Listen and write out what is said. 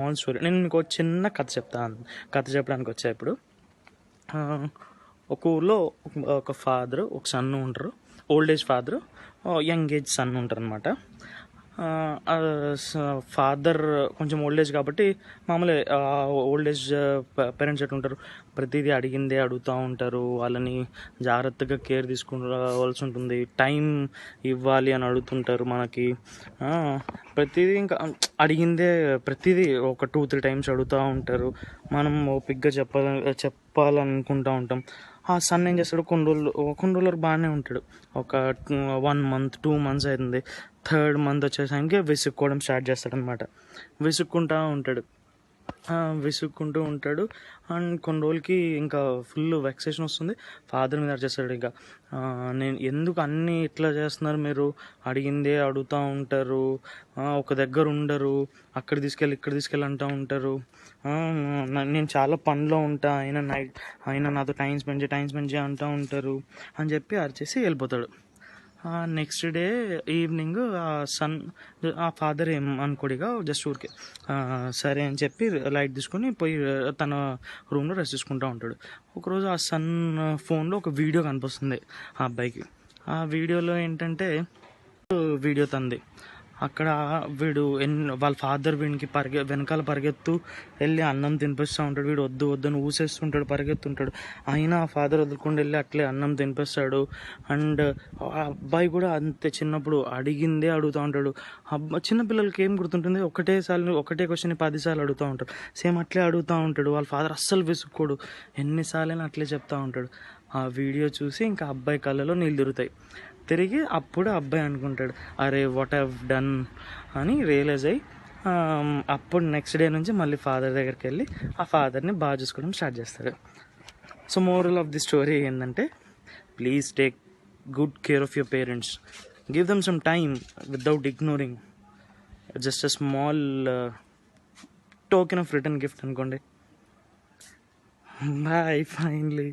Small story. నేను మీకు ఒక చిన్న కథ చెప్తాను. కథ చెప్పడానికి వచ్చా ఇప్పుడు. ఒక ఊర్లో ఒక ఫాదరు, ఒక సన్ ఉంటారు. Old age father, young age son ఉంటారు అనమాట. ఫాదర్ కొంచెం ఓల్డ్ ఏజ్ కాబట్టి మామూలే. ఓల్డ్ ఏజ్ పేరెంట్స్ ఎట్లా ఉంటారు, ప్రతిదీ అడిగిందే అడుగుతూ ఉంటారు. వాళ్ళని జాగ్రత్తగా కేర్ తీసుకోవాల్సి ఉంటుంది. టైం ఇవ్వాలి అని అడుగుతుంటారు మనకి. ప్రతిదీ ఇంకా అడిగిందే ప్రతిదీ ఒక 2-3 టైమ్స్ అడుగుతూ ఉంటారు. మనం ఓపిక్గా చెప్పాలనుకుంటూ ఉంటాం. ఆ సన్ ఏం చేస్తాడు, కొన్ని రోజులు బాగానే ఉంటాడు. ఒక 1 month 2 months అవుతుంది. 3rd month వచ్చేసరికి విసుక్కోవడం స్టార్ట్ చేస్తాడనమాట. విసుక్కుంటూ ఉంటాడు. అండ్ కొన్ని రోజులకి ఇంకా ఫుల్ వెక్సేషన్ వస్తుంది. ఫాదర్ మీద అరిచేస్తాడు. ఇంకా నేను ఎందుకు అన్నీ ఇట్లా చేస్తున్నారు, మీరు అడిగిందే అడుగుతూ ఉంటారు, ఒక దగ్గర ఉండరు, అక్కడ తీసుకెళ్ళి ఇక్కడ తీసుకెళ్ళి అంటూ ఉంటారు. నేను చాలా పనిలో ఉంటా, అయినా నాతో టైం స్పెండ్ చేయి అంటూ ఉంటారు అని చెప్పి అరిచేసి వెళ్ళిపోతాడు. నెక్స్ట్ డే ఈవినింగ్ ఆ ఫాదర్ ఏం అనుకోడిగా జస్ట్ ఊరికే సరే అని చెప్పి లైట్ తీసుకొని పోయి తన రూమ్లో రెస్ట్ తీసుకుంటూ ఉంటాడు. ఒకరోజు ఆ సన్ ఫోన్లో ఒక వీడియో కనిపిస్తుంది ఆ అబ్బాయికి. ఆ వీడియోలో ఏంటంటే వీడియో తంది. అక్కడ వాళ్ళ ఫాదర్ వీడికి వెనకాల పరిగెత్తు వెళ్ళి అన్నం తినిపిస్తూ ఉంటాడు. వీడు వద్దు వద్దని ఊసేస్తుంటాడు, పరిగెత్తుంటాడు. అయినా ఆ ఫాదర్ వదులుకుండా వెళ్ళి అట్లే అన్నం తినిపిస్తాడు. అండ్ ఆ అబ్బాయి కూడా అంతే, చిన్నప్పుడు అడిగిందే అడుగుతూ ఉంటాడు. చిన్నపిల్లలకి ఏం గుర్తుంటుంది, ఒకటే క్వశ్చన్ 10 సార్లు అడుగుతూ ఉంటారు. సేమ్ అట్లే అడుగుతూ ఉంటాడు. వాళ్ళ ఫాదర్ అస్సలు విసుక్కోడు, ఎన్నిసార్లైనా అట్లే చెప్తూ ఉంటాడు. ఆ వీడియో చూసి ఇంకా అబ్బాయి కళ్ళలో నీళ్ళు తిరిగి అప్పుడు అబ్బాయి అనుకుంటాడు, అరే వాట్ హ్యావ్ డన్ అని రియలైజ్ అయ్యి అప్పుడు నెక్స్ట్ డే నుంచి మళ్ళీ ఫాదర్ దగ్గరికి వెళ్ళి ఆ ఫాదర్ని బాగా చూసుకోవడం స్టార్ట్ చేస్తాడు. So moral of the story ఏంటంటే, please take good care of your parents. Give them some time without ignoring. Just a small token of return gift అనుకోండి. Bye finally.